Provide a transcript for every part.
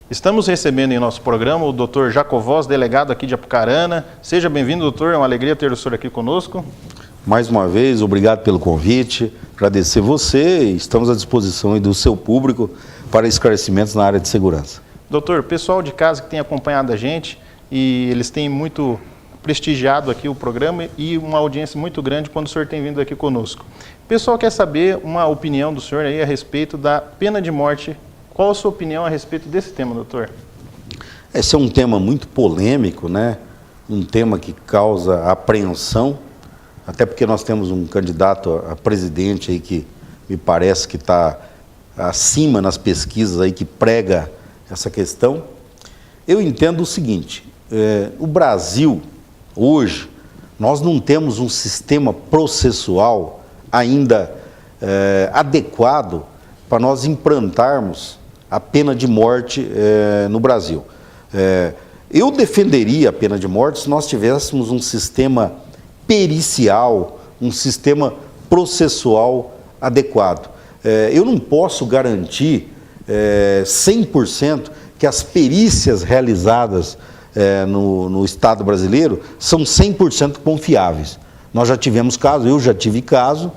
Estamos recebendo em nosso programa o Dr. Jacovós, delegado aqui de Apucarana. Seja bem-vindo, doutor. É uma alegria ter o senhor aqui conosco. Mais uma vez, obrigado pelo convite. Agradecer você e estamos à disposição do seu público para esclarecimentos na área de segurança. Doutor, pessoal de casa que tem acompanhado a gente e eles têm muito prestigiado aqui o programa e uma audiência muito grande quando o senhor tem vindo aqui conosco. O pessoal quer saber uma opinião do senhor aí a respeito da pena de morte. Qual a sua opinião a respeito desse tema, doutor? Esse é um tema muito polêmico, né? Um tema que causa apreensão, até porque nós temos um candidato a presidente aí que me parece que está acima nas pesquisas aí que prega essa questão. Eu entendo o seguinte, o Brasil, hoje, nós não temos um sistema processual ainda adequado para nós implantarmos a pena de morte no Brasil. Eu defenderia a pena de morte se nós tivéssemos um sistema pericial, um sistema processual adequado. Eu não posso garantir 100% que as perícias realizadas no Estado brasileiro são 100% confiáveis. Nós já tivemos caso, eu já tive caso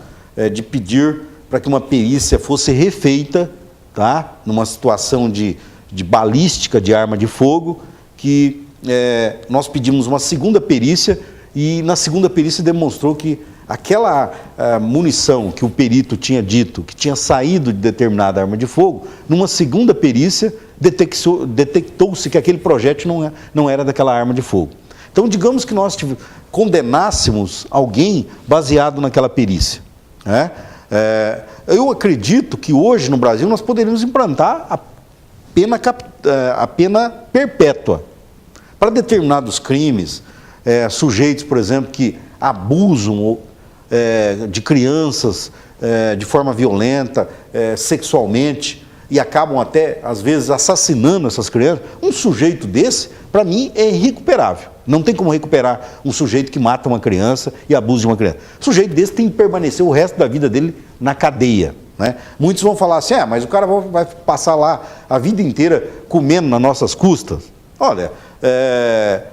de pedir para que uma perícia fosse refeita, tá? Numa situação de balística de arma de fogo, que nós pedimos uma segunda perícia e na segunda perícia demonstrou que aquela munição que o perito tinha dito que tinha saído de determinada arma de fogo, numa segunda perícia detectou-se que aquele projétil não era daquela arma de fogo. Então, digamos que nós condenássemos alguém baseado naquela perícia, né? Eu acredito que hoje no Brasil nós poderíamos implantar a pena perpétua para determinados crimes, sujeitos, por exemplo, que abusam de crianças de forma violenta, sexualmente, e acabam até, às vezes, assassinando essas crianças. Um sujeito desse, para mim, é irrecuperável. Não tem como recuperar um sujeito que mata uma criança e abusa de uma criança. Um sujeito desse tem que permanecer o resto da vida dele na cadeia, né? Muitos vão falar assim, mas o cara vai passar lá a vida inteira comendo nas nossas custas. Olha,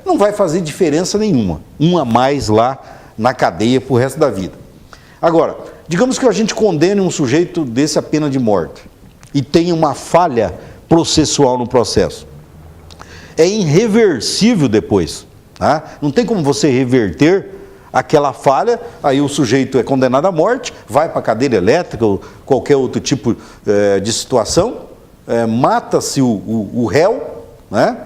não vai fazer diferença nenhuma, um a mais lá na cadeia para o resto da vida. Agora, digamos que a gente condene um sujeito desse a pena de morte e tenha uma falha processual no processo. É irreversível depois, tá? Não tem como você reverter aquela falha, aí o sujeito é condenado à morte, vai para a cadeira elétrica ou qualquer outro tipo de situação, mata-se o réu, né?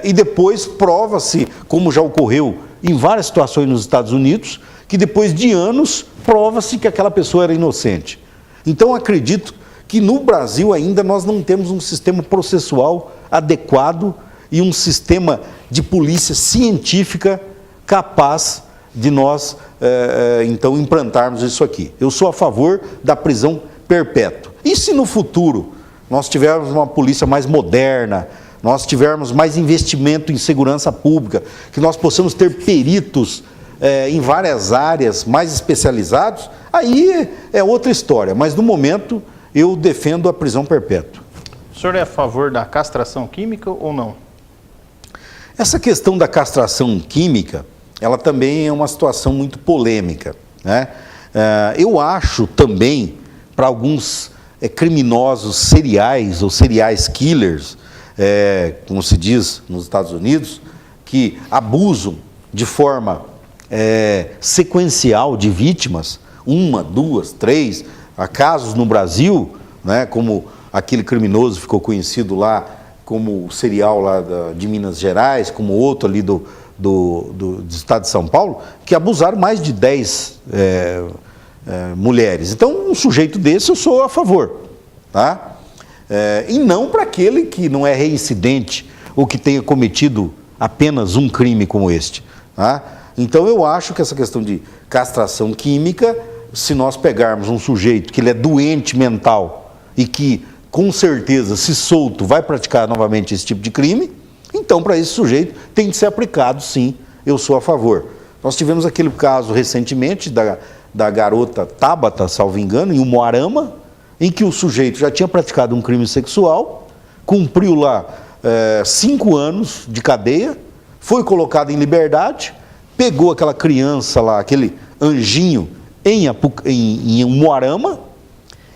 E depois prova-se, como já ocorreu em várias situações nos Estados Unidos, que depois de anos prova-se que aquela pessoa era inocente. Então acredito que no Brasil ainda nós não temos um sistema processual adequado e um sistema de polícia científica capaz de nós, então, implantarmos isso aqui. Eu sou a favor da prisão perpétua. E se no futuro nós tivermos uma polícia mais moderna, nós tivermos mais investimento em segurança pública, que nós possamos ter peritos em várias áreas mais especializados, aí é outra história. Mas no momento eu defendo a prisão perpétua. O senhor é a favor da castração química ou não? Essa questão da castração química, ela também é uma situação muito polêmica, né? Eu acho também, para alguns criminosos seriais ou seriais killers, como se diz nos Estados Unidos, que abusam de forma sequencial de vítimas, 1, 2, 3, há casos no Brasil, né, como aquele criminoso ficou conhecido lá como o serial lá de Minas Gerais, como outro ali do estado de São Paulo, que abusaram mais de 10 mulheres. Então, um sujeito desse eu sou a favor, tá? E não para aquele que não é reincidente ou que tenha cometido apenas um crime como este, tá? Então, eu acho que essa questão de castração química, se nós pegarmos um sujeito que ele é doente mental e que, com certeza, se solto, vai praticar novamente esse tipo de crime, então, para esse sujeito, tem que ser aplicado, sim, eu sou a favor. Nós tivemos aquele caso recentemente da garota Tabata, salvo engano, em Umuarama, em que o sujeito já tinha praticado um crime sexual, cumpriu lá 5 anos de cadeia, foi colocado em liberdade, pegou aquela criança lá, aquele anjinho em Umuarama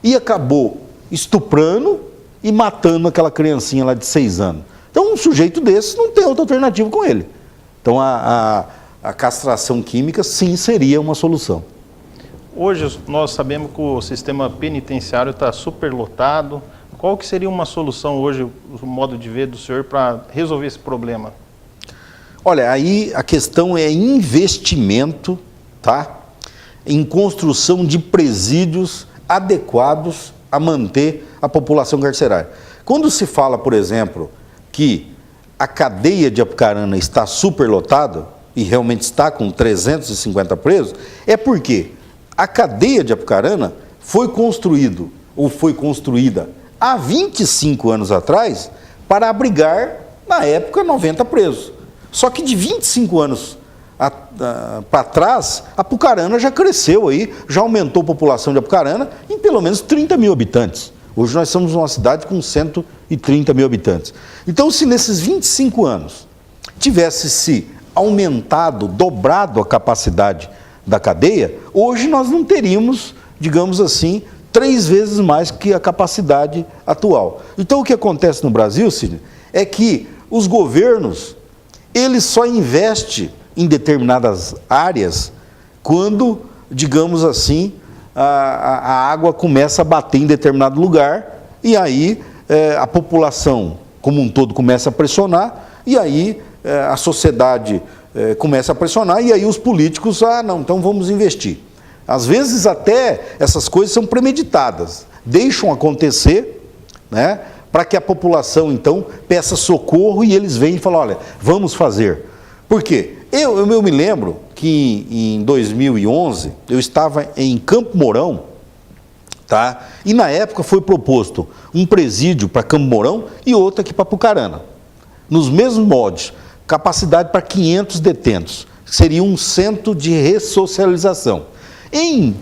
e acabou estuprando e matando aquela criancinha lá de 6 anos. Então um sujeito desse não tem outra alternativa com ele. Então a castração química sim seria uma solução. Hoje nós sabemos que o sistema penitenciário está superlotado. Qual que seria uma solução hoje, o modo de ver do senhor, para resolver esse problema? Olha, aí a questão é investimento, tá? Em construção de presídios adequados a manter a população carcerária. Quando se fala, por exemplo, que a cadeia de Apucarana está superlotada, e realmente está com 350 presos, é porque a cadeia de Apucarana foi construída há 25 anos atrás para abrigar, na época, 90 presos. Só que de 25 anos para trás, Apucarana já cresceu aí, já aumentou a população de Apucarana em pelo menos 30 mil habitantes. Hoje nós somos uma cidade com 130 mil habitantes. Então, se nesses 25 anos tivesse se aumentado, dobrado a capacidade da cadeia, hoje nós não teríamos, digamos assim, 3 vezes mais que a capacidade atual. Então, o que acontece no Brasil, Sidney, é que os governos, eles só investem em determinadas áreas quando, digamos assim, a água começa a bater em determinado lugar e aí a população como um todo começa a pressionar e aí a sociedade começa a pressionar e aí os políticos, não, então vamos investir. Às vezes até essas coisas são premeditadas, deixam acontecer, né, para que a população então peça socorro e eles vêm e falam, olha, vamos fazer. Por quê? Eu me lembro que em 2011 eu estava em Campo Mourão, tá? E na época foi proposto um presídio para Campo Mourão e outro aqui para Apucarana. Nos mesmos moldes, capacidade para 500 detentos, seria um centro de ressocialização. Em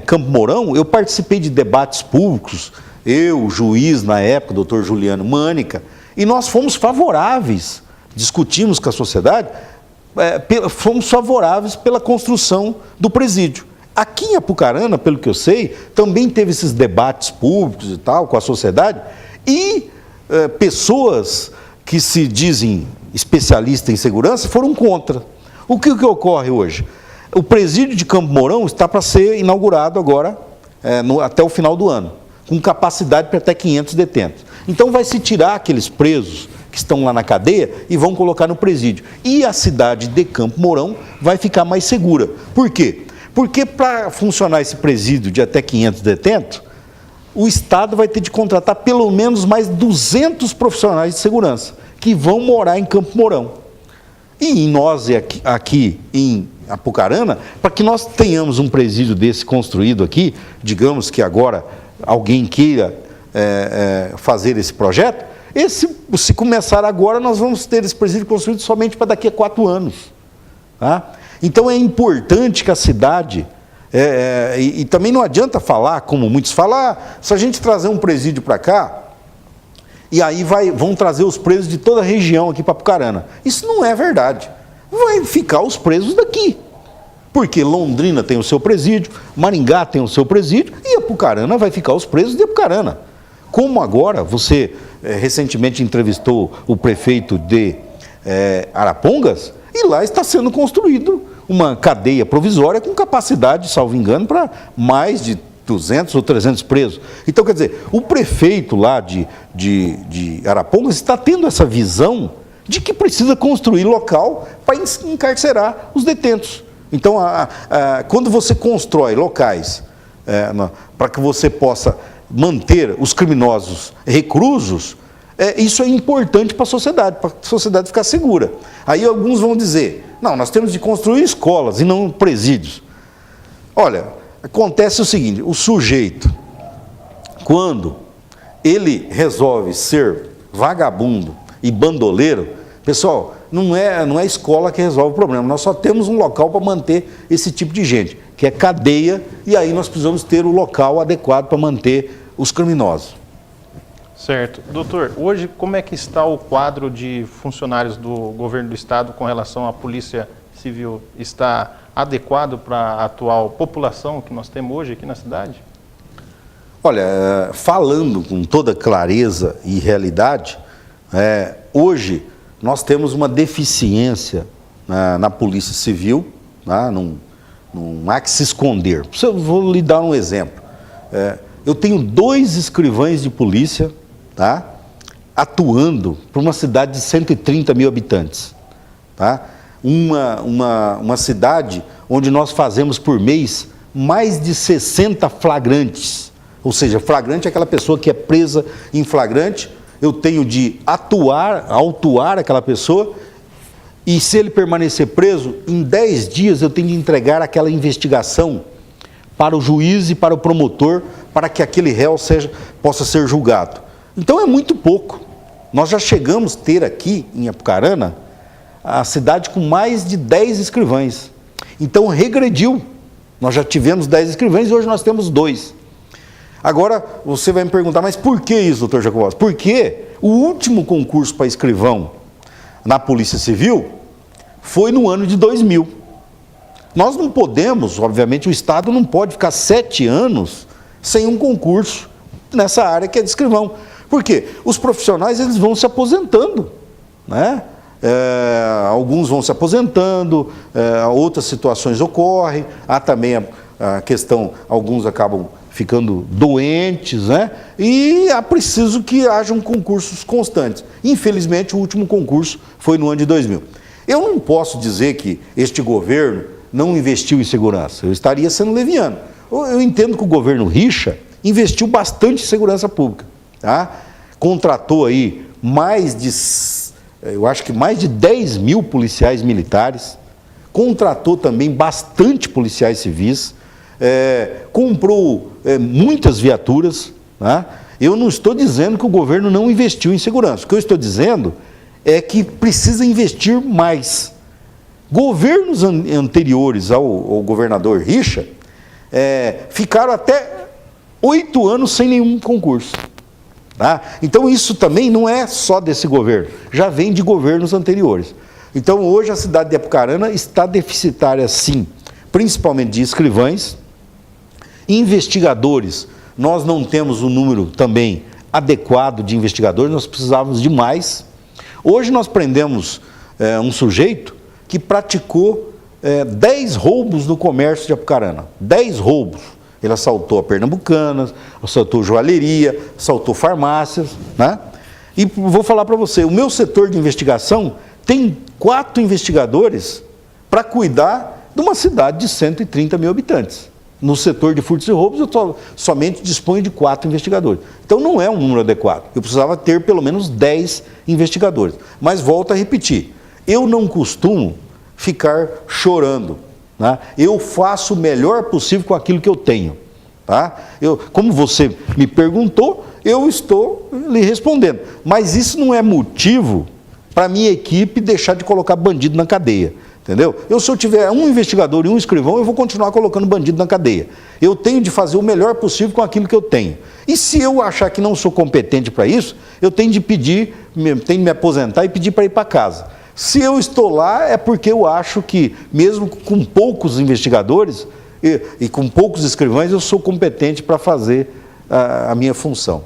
Campo Mourão, eu participei de debates públicos, eu, o juiz na época, doutor Juliano Mânica, e nós fomos favoráveis, discutimos com a sociedade, fomos favoráveis pela construção do presídio. Aqui em Apucarana, pelo que eu sei, também teve esses debates públicos e tal, com a sociedade, e pessoas que se dizem especialistas em segurança foram contra. O que ocorre hoje? O presídio de Campo Mourão está para ser inaugurado agora, até o final do ano, com capacidade para até 500 detentos. Então vai se tirar aqueles presos que estão lá na cadeia e vão colocar no presídio. E a cidade de Campo Mourão vai ficar mais segura. Por quê? Porque para funcionar esse presídio de até 500 detentos, o Estado vai ter de contratar pelo menos mais 200 profissionais de segurança, que vão morar em Campo Mourão. E nós aqui em Apucarana, para que nós tenhamos um presídio desse construído aqui, digamos que agora alguém queira fazer esse projeto, se começar agora, nós vamos ter esse presídio construído somente para daqui a 4 anos. Tá? Então é importante que a cidade, e também não adianta falar, como muitos falam, se a gente trazer um presídio para cá, e aí vão trazer os presos de toda a região aqui para Apucarana. Isso não é verdade. Vai ficar os presos daqui. Porque Londrina tem o seu presídio, Maringá tem o seu presídio, e Apucarana vai ficar os presos de Apucarana. Como agora, você recentemente entrevistou o prefeito de Arapongas, e lá está sendo construído uma cadeia provisória com capacidade, salvo engano, para mais de 200 ou 300 presos. Então, quer dizer, o prefeito lá de Arapongas está tendo essa visão de que precisa construir local para encarcerar os detentos. Então, quando você constrói locais para que você possa manter os criminosos reclusos, isso é importante para a sociedade ficar segura. Aí alguns vão dizer, não, nós temos de construir escolas e não presídios. Olha, acontece o seguinte, o sujeito, quando ele resolve ser vagabundo e bandoleiro, pessoal, não é a escola que resolve o problema, nós só temos um local para manter esse tipo de gente, que é cadeia, e aí nós precisamos ter o local adequado para manter os criminosos. Certo. Doutor, hoje como é que está o quadro de funcionários do governo do estado com relação à Polícia Civil? Está adequado para a atual população que nós temos hoje aqui na cidade? Olha, falando com toda clareza e realidade, hoje nós temos uma deficiência na Polícia Civil, não há que se esconder. Eu vou lhe dar um exemplo. Eu tenho 2 escrivães de polícia, atuando para uma cidade de 130 mil habitantes. Uma cidade onde nós fazemos por mês mais de 60 flagrantes. Ou seja, flagrante é aquela pessoa que é presa em flagrante. Eu tenho de autuar aquela pessoa, e se ele permanecer preso, em 10 dias eu tenho de entregar aquela investigação para o juiz e para o promotor, para que aquele réu possa ser julgado. Então é muito pouco. Nós já chegamos a ter aqui em Apucarana a cidade com mais de 10 escrivães. Então regrediu. Nós já tivemos 10 escrivães e hoje nós temos 2. Agora, você vai me perguntar, mas por que isso, doutor Jacobowski? Porque o último concurso para escrivão na Polícia Civil foi no ano de 2000. Nós não podemos, obviamente o Estado não pode ficar 7 anos sem um concurso nessa área que é de escrivão. Por quê? Os profissionais eles vão se aposentando, alguns vão se aposentando, outras situações ocorrem, há também a questão, alguns acabam ficando doentes, e é preciso que hajam concursos constantes. Infelizmente, o último concurso foi no ano de 2000. Eu não posso dizer que este governo não investiu em segurança, eu estaria sendo leviano. Eu entendo que o governo Richa investiu bastante em segurança pública. Contratou aí mais de 10 mil policiais militares, contratou também bastante policiais civis, comprou muitas viaturas. Eu não estou dizendo que o governo não investiu em segurança. O que eu estou dizendo é que precisa investir mais. Governos anteriores ao governador Richa ficaram até 8 anos sem nenhum concurso. Então isso também não é só desse governo, já vem de governos anteriores. Então hoje a cidade de Apucarana está deficitária sim, principalmente de escrivães. Investigadores, nós não temos um número também adequado de investigadores, nós precisávamos de mais. Hoje nós prendemos um sujeito que praticou 10 roubos no comércio de Apucarana. 10 roubos. Ele assaltou a Pernambucanas, assaltou joalheria, assaltou farmácias. E vou falar para você, o meu setor de investigação tem 4 investigadores para cuidar de uma cidade de 130 mil habitantes. No setor de furtos e roubos, eu somente disponho de 4 investigadores. Então, não é um número adequado. Eu precisava ter pelo menos 10 investigadores. Mas, volto a repetir, eu não costumo ficar chorando. Eu faço o melhor possível com aquilo que eu tenho. Como você me perguntou, eu estou lhe respondendo. Mas isso não é motivo para a minha equipe deixar de colocar bandido na cadeia. Entendeu? Se eu tiver um investigador e um escrivão, eu vou continuar colocando bandido na cadeia. Eu tenho de fazer o melhor possível com aquilo que eu tenho. E se eu achar que não sou competente para isso, eu tenho de me aposentar e pedir para ir para casa. Se eu estou lá, é porque eu acho que, mesmo com poucos investigadores e com poucos escrivães, eu sou competente para fazer a minha função.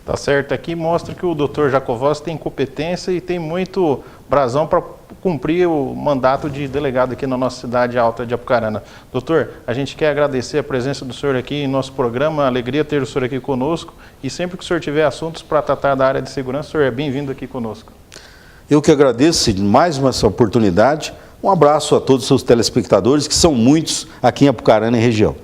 Tá certo. Aqui mostra que o doutor Jacobowski tem competência e tem muito brasão para cumprir o mandato de delegado aqui na nossa cidade alta de Apucarana. Doutor, a gente quer agradecer a presença do senhor aqui em nosso programa, alegria ter o senhor aqui conosco, e sempre que o senhor tiver assuntos para tratar da área de segurança, o senhor é bem-vindo aqui conosco. Eu que agradeço mais uma oportunidade. Um abraço a todos os seus telespectadores, que são muitos aqui em Apucarana e região.